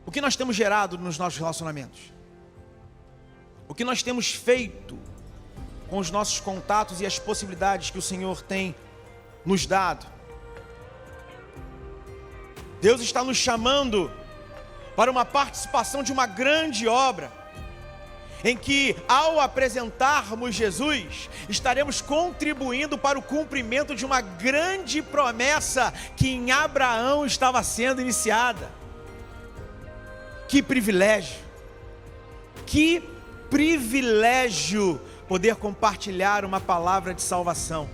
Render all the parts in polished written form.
O que nós temos gerado nos nossos relacionamentos? O que nós temos feito com os nossos contatos e as possibilidades que o Senhor tem nos dado? Deus está nos chamando para uma participação de uma grande obra, em que, ao apresentarmos Jesus, estaremos contribuindo para o cumprimento de uma grande promessa que em Abraão estava sendo iniciada. Que privilégio! Que privilégio poder compartilhar uma palavra de salvação.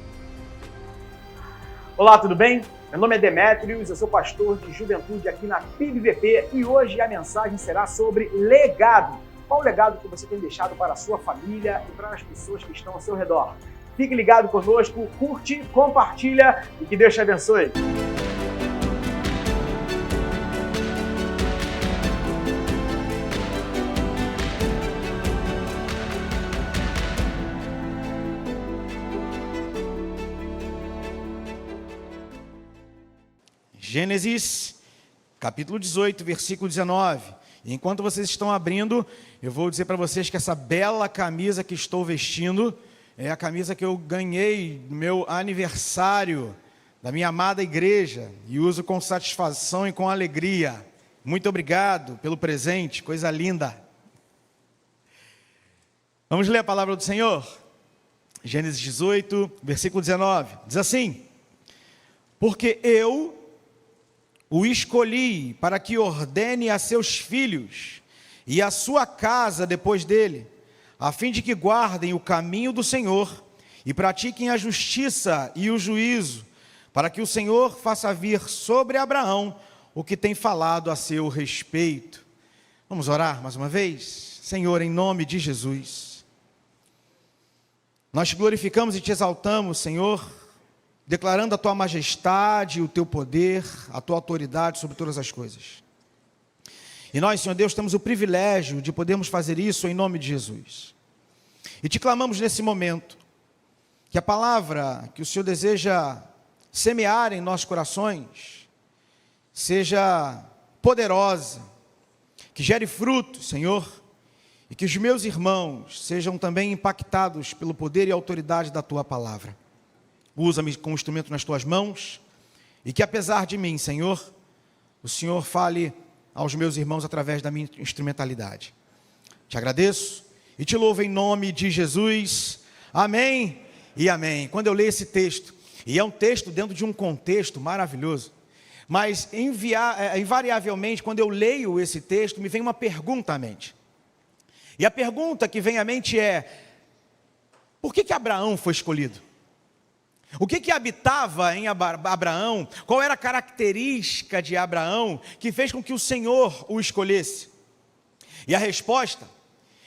Olá, tudo bem? Meu nome é Demétrios, eu sou pastor de juventude aqui na PIBVP e hoje a mensagem será sobre legado. Qual o legado que você tem deixado para a sua família e para as pessoas que estão ao seu redor? Fique ligado conosco, curte, compartilha e que Deus te abençoe. Gênesis, capítulo 18, versículo 19. E enquanto vocês estão abrindo, eu vou dizer para vocês que essa bela camisa que estou vestindo é a camisa que eu ganhei no meu aniversário da minha amada igreja e uso com satisfação e com alegria. Muito obrigado pelo presente, coisa linda. Vamos ler a palavra do Senhor? Gênesis 18, versículo 19. Diz assim: porque eu o escolhi para que ordene a seus filhos e a sua casa depois dele, a fim de que guardem o caminho do Senhor e pratiquem a justiça e o juízo, para que o Senhor faça vir sobre Abraão o que tem falado a seu respeito. Vamos orar mais uma vez? Senhor, em nome de Jesus, nós te glorificamos e te exaltamos, Senhor, declarando a tua majestade, o teu poder, a tua autoridade sobre todas as coisas. E nós, Senhor Deus, temos o privilégio de podermos fazer isso em nome de Jesus. E te clamamos nesse momento, que a palavra que o Senhor deseja semear em nossos corações, seja poderosa, que gere fruto, Senhor, e que os meus irmãos sejam também impactados pelo poder e autoridade da tua palavra. Usa-me como instrumento nas tuas mãos, e que apesar de mim, Senhor, o Senhor fale aos meus irmãos através da minha instrumentalidade. Te agradeço e te louvo em nome de Jesus. Amém e amém. Quando eu leio esse texto, e é um texto dentro de um contexto maravilhoso, mas invariavelmente, quando eu leio esse texto, me vem uma pergunta à mente. E a pergunta que vem à mente é: por que Abraão foi escolhido? O que habitava em Abraão? Qual era a característica de Abraão que fez com que o Senhor o escolhesse? E a resposta,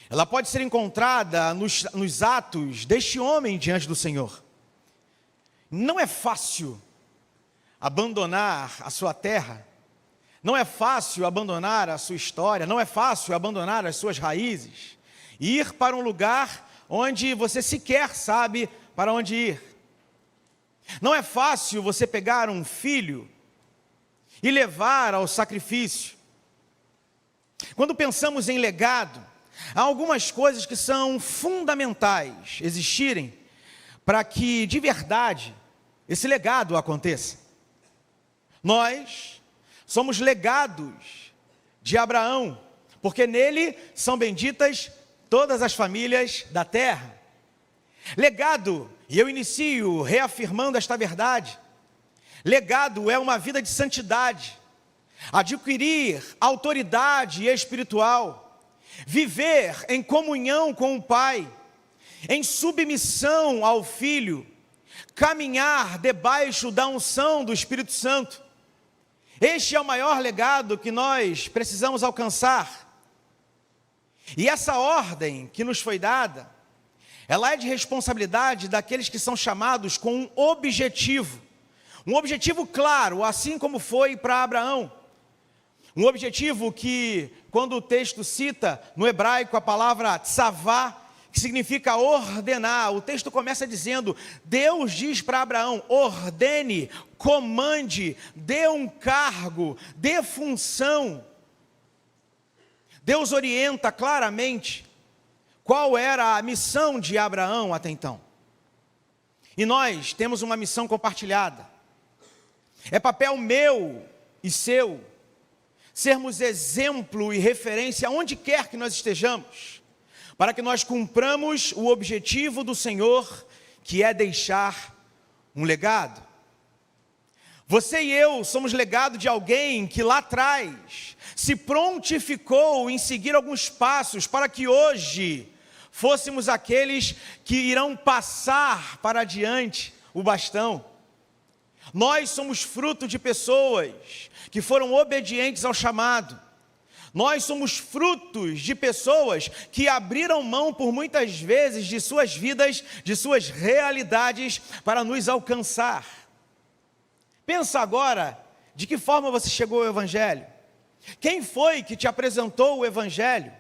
ela pode ser encontrada nos atos deste homem diante do Senhor. Não é fácil abandonar a sua terra, não é fácil abandonar a sua história, não é fácil abandonar as suas raízes, e ir para um lugar onde você sequer sabe para onde ir. Não é fácil você pegar um filho e levar ao sacrifício. Quando pensamos em legado, há algumas coisas que são fundamentais existirem para que de verdade esse legado aconteça. Nós somos legados de Abraão, porque nele são benditas todas as famílias da terra. Legado, e eu inicio reafirmando esta verdade, legado é uma vida de santidade, adquirir autoridade espiritual, viver em comunhão com o Pai, em submissão ao Filho, caminhar debaixo da unção do Espírito Santo. Este é o maior legado que nós precisamos alcançar. E essa ordem que nos foi dada, ela é de responsabilidade daqueles que são chamados com um objetivo claro, assim como foi para Abraão. Um objetivo que, quando o texto cita no hebraico a palavra tsavá, que significa ordenar, o texto começa dizendo: Deus diz para Abraão: ordene, comande, dê um cargo, dê função. Deus orienta claramente qual era a missão de Abraão até então. E nós temos uma missão compartilhada. É papel meu e seu sermos exemplo e referência aonde quer que nós estejamos, para que nós cumpramos o objetivo do Senhor, que é deixar um legado. Você e eu somos legado de alguém que lá atrás se prontificou em seguir alguns passos para que hoje fôssemos aqueles que irão passar para adiante o bastão. Nós somos fruto de pessoas que foram obedientes ao chamado. Nós somos frutos de pessoas que abriram mão por muitas vezes de suas vidas, de suas realidades para nos alcançar. Pensa agora de que forma você chegou ao Evangelho. Quem foi que te apresentou o Evangelho?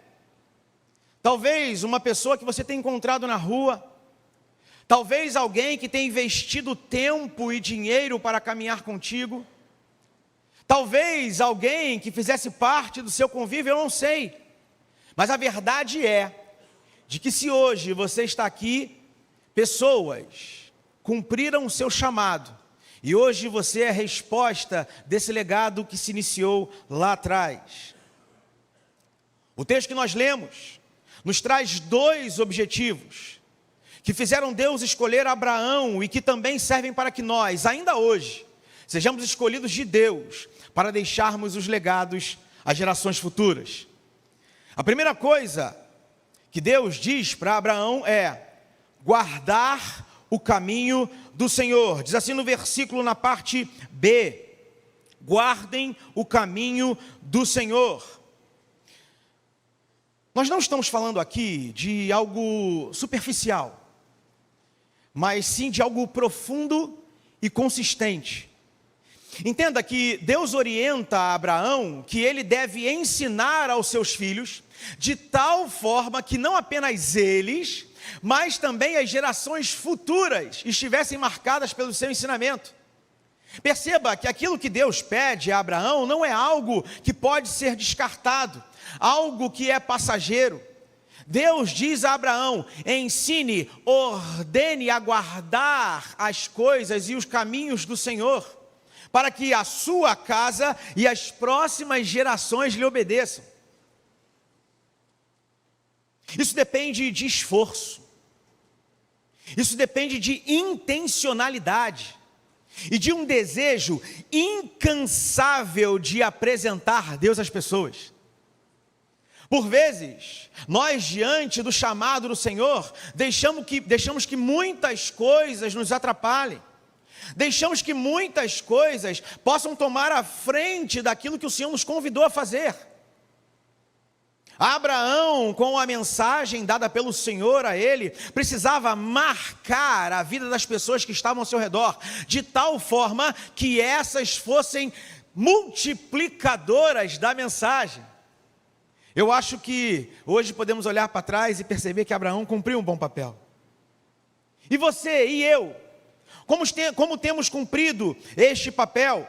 Talvez uma pessoa que você tenha encontrado na rua. Talvez alguém que tenha investido tempo e dinheiro para caminhar contigo. Talvez alguém que fizesse parte do seu convívio, eu não sei. Mas a verdade é, de que se hoje você está aqui, pessoas cumpriram o seu chamado. E hoje você é a resposta desse legado que se iniciou lá atrás. O texto que nós lemos nos traz dois objetivos que fizeram Deus escolher Abraão e que também servem para que nós, ainda hoje, sejamos escolhidos de Deus para deixarmos os legados às gerações futuras. A primeira coisa que Deus diz para Abraão é guardar o caminho do Senhor. Diz assim no versículo na parte B: guardem o caminho do Senhor. Nós não estamos falando aqui de algo superficial, mas sim de algo profundo e consistente. Entenda que Deus orienta a Abraão que ele deve ensinar aos seus filhos de tal forma que não apenas eles, mas também as gerações futuras estivessem marcadas pelo seu ensinamento. Perceba que aquilo que Deus pede a Abraão não é algo que pode ser descartado, algo que é passageiro. Deus diz a Abraão: ensine, ordene a guardar as coisas e os caminhos do Senhor, para que a sua casa e as próximas gerações lhe obedeçam. Isso depende de esforço, isso depende de intencionalidade e de um desejo incansável de apresentar Deus às pessoas. Por vezes, nós diante do chamado do Senhor, deixamos que muitas coisas nos atrapalhem, deixamos que muitas coisas possam tomar a frente daquilo que o Senhor nos convidou a fazer. Abraão, com a mensagem dada pelo Senhor a ele, precisava marcar a vida das pessoas que estavam ao seu redor, de tal forma que essas fossem multiplicadoras da mensagem. Eu acho que hoje podemos olhar para trás e perceber que Abraão cumpriu um bom papel. E você e eu, como temos cumprido este papel?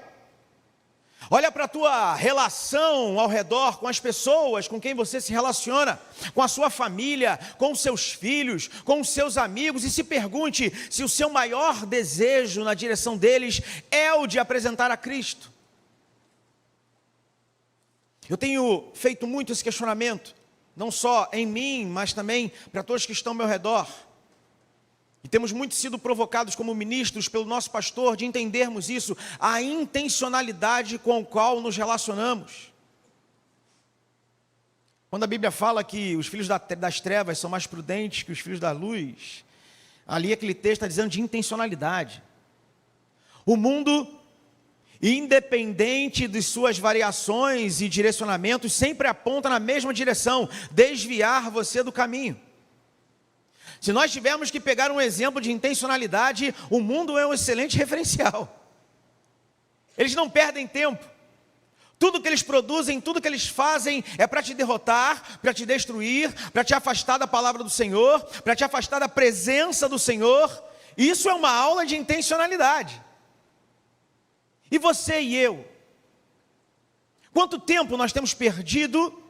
Olha para a tua relação ao redor, com as pessoas com quem você se relaciona, com a sua família, com os seus filhos, com os seus amigos, e se pergunte se o seu maior desejo na direção deles é o de apresentar a Cristo. Eu tenho feito muito esse questionamento, não só em mim, mas também para todos que estão ao meu redor. E temos muito sido provocados como ministros pelo nosso pastor de entendermos isso, a intencionalidade com a qual nos relacionamos. Quando a Bíblia fala que os filhos das trevas são mais prudentes que os filhos da luz, ali aquele texto está dizendo de intencionalidade. O mundo, independente de suas variações e direcionamentos, sempre aponta na mesma direção, desviar você do caminho. Se nós tivermos que pegar um exemplo de intencionalidade, o mundo é um excelente referencial. Eles não perdem tempo. Tudo que eles produzem, tudo que eles fazem é para te derrotar, para te destruir, para te afastar da palavra do Senhor, para te afastar da presença do Senhor. Isso é uma aula de intencionalidade. E você e eu? Quanto tempo nós temos perdido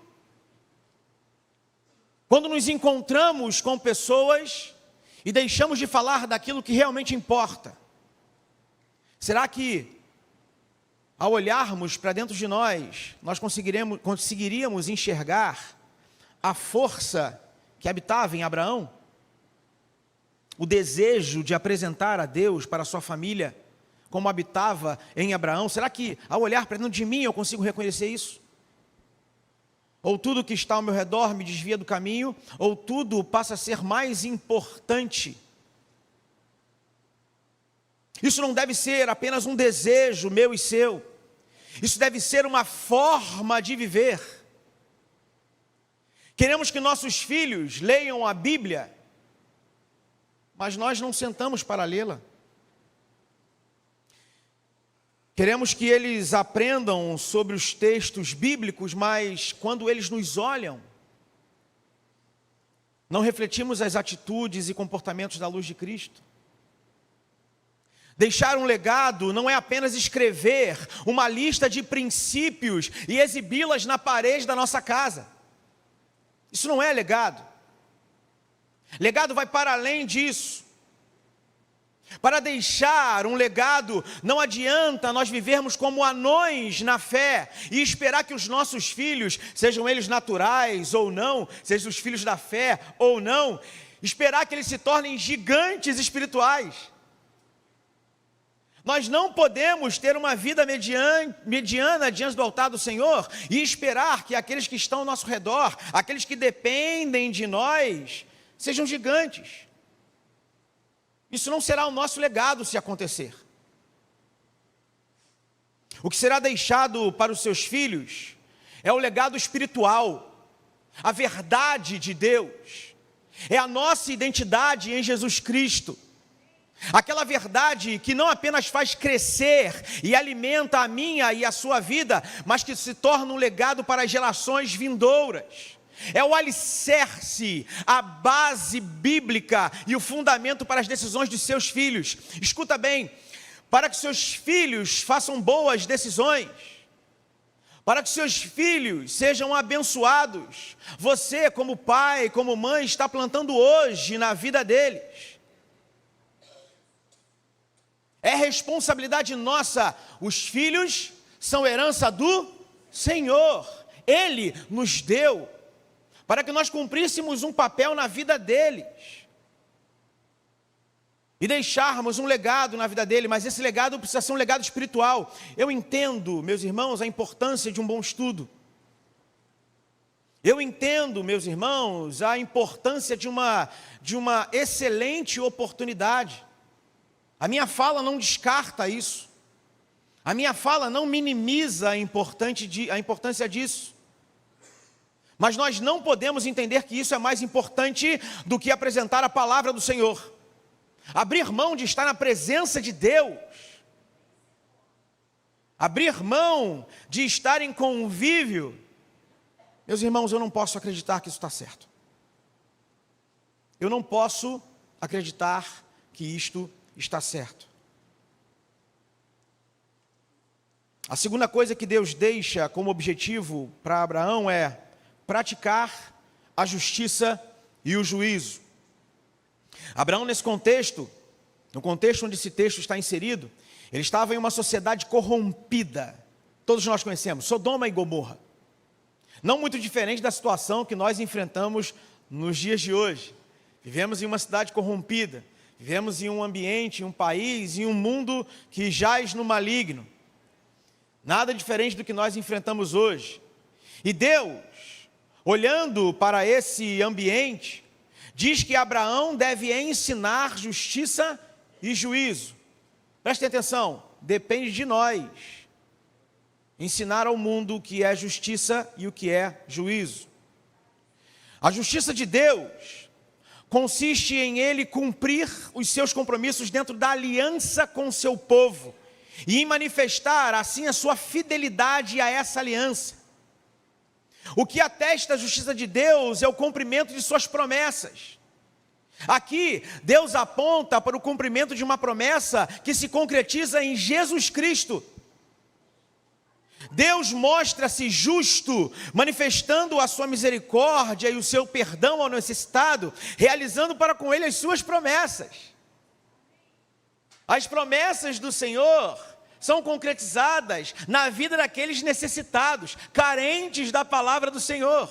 Quando nos encontramos com pessoas e deixamos de falar daquilo que realmente importa, será que, ao olharmos para dentro de nós conseguiríamos enxergar a força que habitava em Abraão? O desejo de apresentar a Deus para a sua família, como habitava em Abraão? Será que, ao olhar para dentro de mim, eu consigo reconhecer isso? Ou tudo que está ao meu redor me desvia do caminho, ou tudo passa a ser mais importante? Isso não deve ser apenas um desejo meu e seu. Isso deve ser uma forma de viver. Queremos que nossos filhos leiam a Bíblia, mas nós não sentamos para lê-la. Queremos que eles aprendam sobre os textos bíblicos, mas quando eles nos olham, não refletimos as atitudes e comportamentos da luz de Cristo. Deixar um legado não é apenas escrever uma lista de princípios e exibi-las na parede da nossa casa. Isso não é legado. Legado vai para além disso. Para deixar um legado, não adianta nós vivermos como anões na fé e esperar que os nossos filhos, sejam eles naturais ou não, sejam os filhos da fé ou não, esperar que eles se tornem gigantes espirituais. Nós não podemos ter uma vida mediana diante do altar do Senhor e esperar que aqueles que estão ao nosso redor, aqueles que dependem de nós, sejam gigantes. Isso não será o nosso legado se acontecer. O que será deixado para os seus filhos é o legado espiritual, a verdade de Deus, é a nossa identidade em Jesus Cristo. Aquela verdade que não apenas faz crescer e alimenta a minha e a sua vida, mas que se torna um legado para as gerações vindouras. É o alicerce, a base bíblica e o fundamento para as decisões de seus filhos. Escuta bem, para que seus filhos façam boas decisões, para que seus filhos sejam abençoados, você como pai, como mãe, está plantando hoje na vida deles. É responsabilidade nossa, os filhos são herança do Senhor, Ele nos deu, para que nós cumpríssemos um papel na vida deles, e deixarmos um legado na vida dele, mas esse legado precisa ser um legado espiritual. Eu entendo, meus irmãos, a importância de um bom estudo. Eu entendo, meus irmãos, a importância de uma excelente oportunidade. A minha fala não descarta isso. A minha fala não minimiza a importância disso. Mas nós não podemos entender que isso é mais importante do que apresentar a palavra do Senhor. Abrir mão de estar na presença de Deus. Abrir mão de estar em convívio. Meus irmãos, eu não posso acreditar que isso está certo. Eu não posso acreditar que isto está certo. A segunda coisa que Deus deixa como objetivo para Abraão é praticar a justiça e o juízo. Abraão, nesse contexto, no contexto onde esse texto está inserido, ele estava em uma sociedade corrompida. Todos nós conhecemos, Sodoma e Gomorra. Não muito diferente da situação que nós enfrentamos nos dias de hoje. Vivemos em uma cidade corrompida, vivemos em um ambiente, em um país, em um mundo que jaz no maligno. Nada diferente do que nós enfrentamos hoje. E Deus, olhando para esse ambiente, diz que Abraão deve ensinar justiça e juízo. Prestem atenção, depende de nós ensinar ao mundo o que é justiça e o que é juízo. A justiça de Deus consiste em Ele cumprir os seus compromissos dentro da aliança com o seu povo e em manifestar assim a sua fidelidade a essa aliança. O que atesta a justiça de Deus é o cumprimento de suas promessas. Aqui, Deus aponta para o cumprimento de uma promessa que se concretiza em Jesus Cristo. Deus mostra-se justo, manifestando a sua misericórdia e o seu perdão ao necessitado, realizando para com ele as suas promessas. As promessas do Senhor são concretizadas na vida daqueles necessitados, carentes da palavra do Senhor.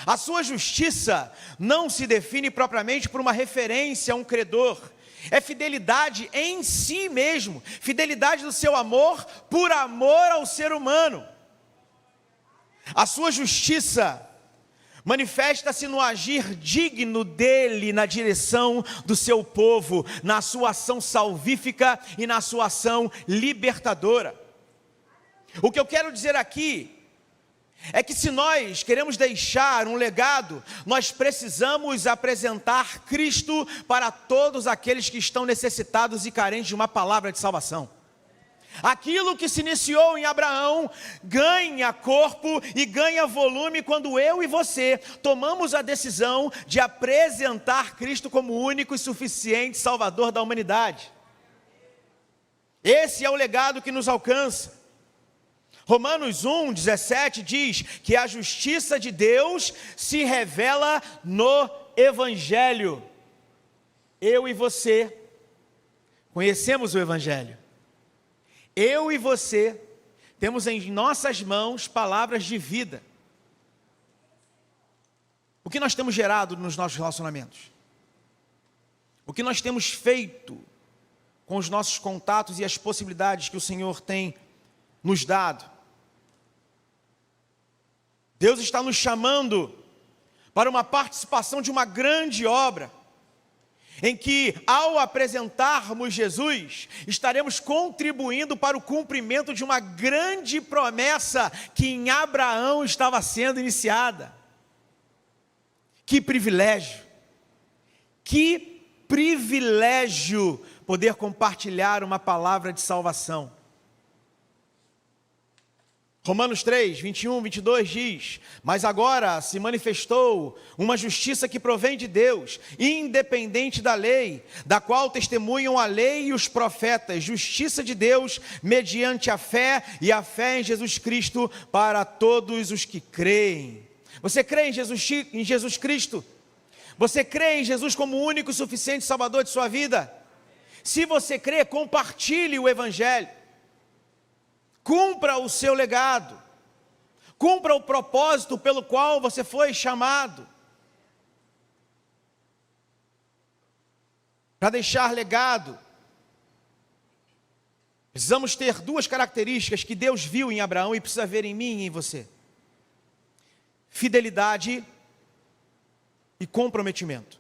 A sua justiça não se define propriamente por uma referência a um credor. É fidelidade em si mesmo, fidelidade do seu amor por amor ao ser humano. A sua justiça manifesta-se no agir digno dele na direção do seu povo, na sua ação salvífica e na sua ação libertadora. O que eu quero dizer aqui é que se nós queremos deixar um legado, nós precisamos apresentar Cristo para todos aqueles que estão necessitados e carentes de uma palavra de salvação. Aquilo que se iniciou em Abraão ganha corpo e ganha volume quando eu e você tomamos a decisão de apresentar Cristo como o único e suficiente Salvador da humanidade. Esse é o legado que nos alcança. Romanos 1:17 diz que a justiça de Deus se revela no Evangelho. Eu e você conhecemos o Evangelho. Eu e você temos em nossas mãos palavras de vida. O que nós temos gerado nos nossos relacionamentos? O que nós temos feito com os nossos contatos e as possibilidades que o Senhor tem nos dado? Deus está nos chamando para uma participação de uma grande obra, em que, ao apresentarmos Jesus, estaremos contribuindo para o cumprimento de uma grande promessa que em Abraão estava sendo iniciada. Que privilégio poder compartilhar uma palavra de salvação. Romanos 3, 21, 22 diz: mas agora se manifestou uma justiça que provém de Deus, independente da lei, da qual testemunham a lei e os profetas, justiça de Deus mediante a fé e a fé em Jesus Cristo para todos os que creem. Você crê em Jesus Cristo? Você crê em Jesus como o único e suficiente Salvador de sua vida? Se você crê, compartilhe o Evangelho. Cumpra o seu legado, cumpra o propósito pelo qual você foi chamado. Para deixar legado, precisamos ter duas características que Deus viu em Abraão e precisa ver em mim e em você: fidelidade e comprometimento.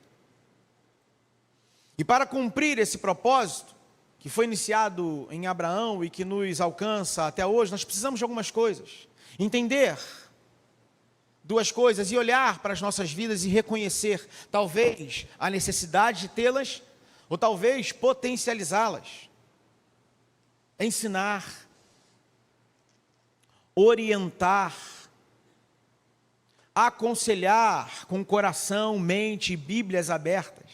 E para cumprir esse propósito, que foi iniciado em Abraão e que nos alcança até hoje, nós precisamos de algumas coisas. Entender duas coisas e olhar para as nossas vidas e reconhecer, talvez, a necessidade de tê-las, ou talvez potencializá-las. Ensinar, orientar, aconselhar com coração, mente e Bíblias abertas.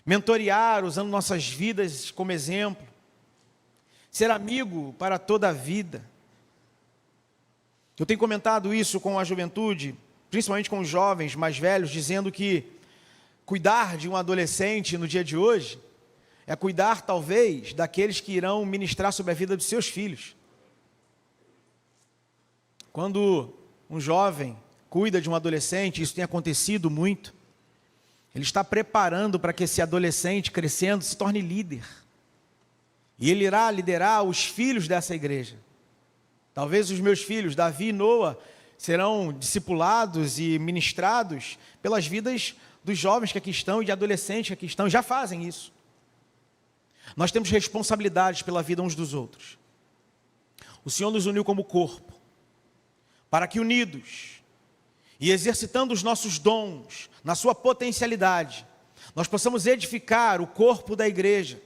Mentorear usando nossas vidas como exemplo, ser amigo para toda a vida. Eu tenho comentado isso com a juventude, principalmente com os jovens mais velhos, dizendo que cuidar de um adolescente no dia de hoje é cuidar talvez daqueles que irão ministrar sobre a vida dos seus filhos. Quando um jovem cuida de um adolescente, isso tem acontecido muito, ele está preparando para que esse adolescente, crescendo, se torne líder. E ele irá liderar os filhos dessa igreja. Talvez os meus filhos, Davi e Noah, serão discipulados e ministrados pelas vidas dos jovens que aqui estão e de adolescentes que aqui estão, já fazem isso. Nós temos responsabilidades pela vida uns dos outros. O Senhor nos uniu como corpo, para que unidos e exercitando os nossos dons, na sua potencialidade, nós possamos edificar o corpo da igreja,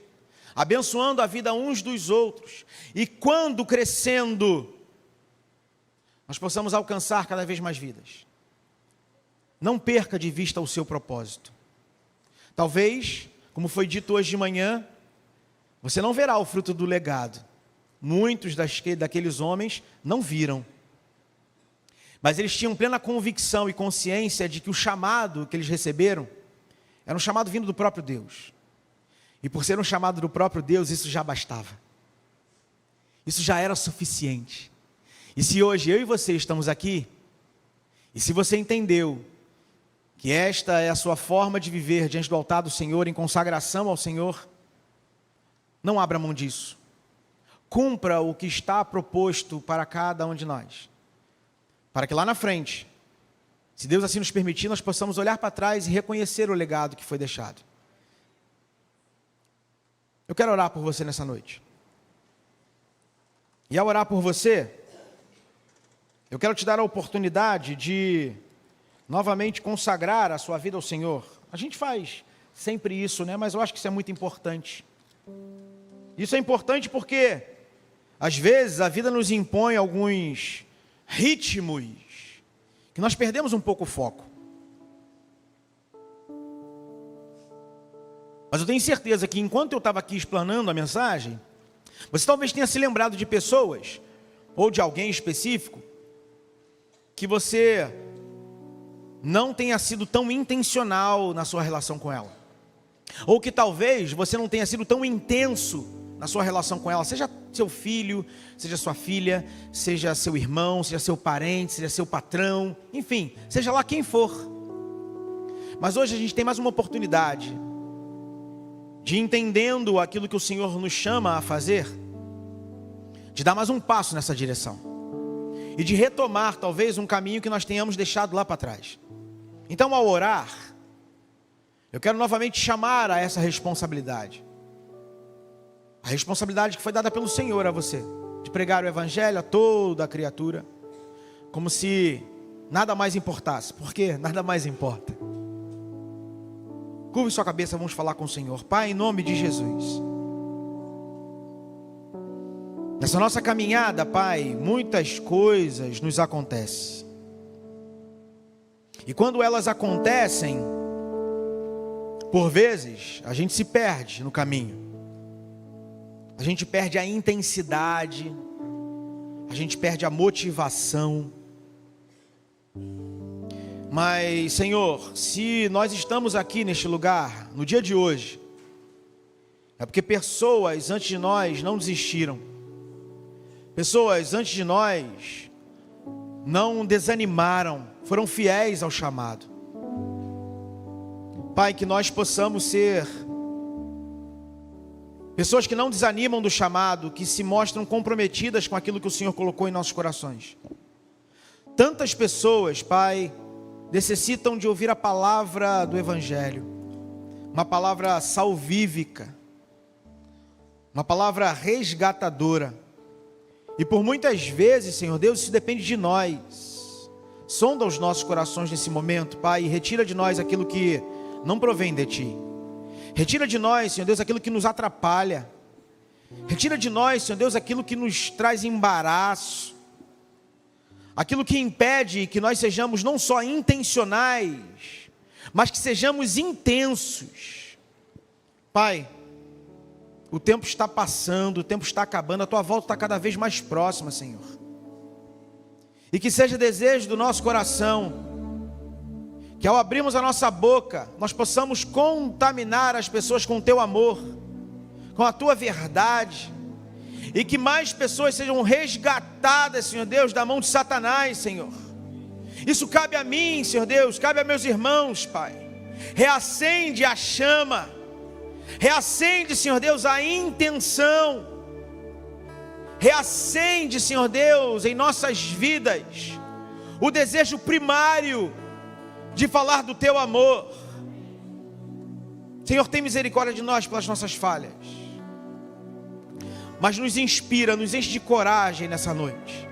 abençoando a vida uns dos outros, e quando crescendo, nós possamos alcançar cada vez mais vidas. Não perca de vista o seu propósito. Talvez, como foi dito hoje de manhã, você não verá o fruto do legado muitos daqueles homens não viram. Mas eles tinham plena convicção e consciência de que o chamado que eles receberam era um chamado vindo do próprio Deus. E por ser um chamado do próprio Deus, isso já bastava. Isso já era suficiente. E se hoje eu e você estamos aqui, e se você entendeu que esta é a sua forma de viver diante do altar do Senhor, em consagração ao Senhor, não abra mão disso. Cumpra o que está proposto para cada um de nós. Para que lá na frente, se Deus assim nos permitir, nós possamos olhar para trás e reconhecer o legado que foi deixado. Eu quero orar por você nessa noite. E ao orar por você, eu quero te dar a oportunidade de novamente consagrar a sua vida ao Senhor. A gente faz sempre isso, né? Mas eu acho que isso é muito importante. Isso é importante porque, às vezes, a vida nos impõe alguns ritmos que nós perdemos um pouco o foco. Mas eu tenho certeza que enquanto eu estava aqui explanando a mensagem, você talvez tenha se lembrado de pessoas, ou de alguém específico, que você não tenha sido tão intencional na sua relação com ela. Ou que talvez você não tenha sido tão intenso na sua relação com ela, seja seu filho, seja sua filha, seja seu irmão, seja seu parente, seja seu patrão, enfim, seja lá quem for. Mas hoje a gente tem mais uma oportunidade de, entendendo aquilo que o Senhor nos chama a fazer, de dar mais um passo nessa direção e de retomar talvez um caminho que nós tenhamos deixado lá para trás. Então, ao orar, eu quero novamente chamar a essa responsabilidade. A responsabilidade que foi dada pelo Senhor a você, de pregar o Evangelho a toda a criatura, como se nada mais importasse, porque nada mais importa. Curve sua cabeça, vamos falar com o Senhor. Pai, em nome de Jesus, nessa nossa caminhada, Pai, muitas coisas nos acontecem. E quando elas acontecem, por vezes, a gente se perde no caminho. A gente perde a intensidade, a gente perde a motivação. Mas, Senhor, se nós estamos aqui neste lugar, no dia de hoje, é porque pessoas antes de nós não desistiram. Pessoas antes de nós não desanimaram, foram fiéis ao chamado. Pai, que nós possamos ser pessoas que não desanimam do chamado, que se mostram comprometidas com aquilo que o Senhor colocou em nossos corações. Tantas pessoas, Pai, necessitam de ouvir a palavra do Evangelho, uma palavra salvífica, uma palavra resgatadora. E por muitas vezes, Senhor Deus, isso depende de nós. Sonda os nossos corações nesse momento, Pai, e retira de nós aquilo que não provém de Ti. Retira de nós, Senhor Deus, aquilo que nos atrapalha. Retira de nós, Senhor Deus, aquilo que nos traz embaraço. Aquilo que impede que nós sejamos não só intencionais, mas que sejamos intensos. Pai, o tempo está passando, o tempo está acabando, a Tua volta está cada vez mais próxima, Senhor. E que seja desejo do nosso coração, que ao abrirmos a nossa boca, nós possamos contaminar as pessoas com o Teu amor, com a Tua verdade, e que mais pessoas sejam resgatadas, Senhor Deus, da mão de Satanás, Senhor. Isso cabe a mim, Senhor Deus, cabe a meus irmãos, Pai. Reacende a chama, reacende, Senhor Deus, a intenção, reacende, Senhor Deus, em nossas vidas, o desejo primário de falar do Teu amor. Senhor, tem misericórdia de nós pelas nossas falhas, mas nos inspira, nos enche de coragem nessa noite.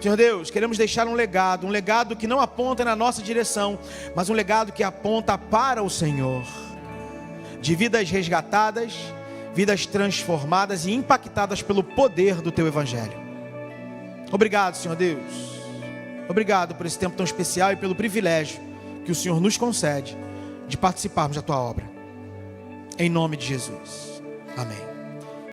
Senhor Deus, queremos deixar um legado que não aponta na nossa direção, mas um legado que aponta para o Senhor, de vidas resgatadas, vidas transformadas e impactadas pelo poder do Teu Evangelho. Obrigado, Senhor Deus. Obrigado por esse tempo tão especial e pelo privilégio que o Senhor nos concede de participarmos da Tua obra. Em nome de Jesus. Amém.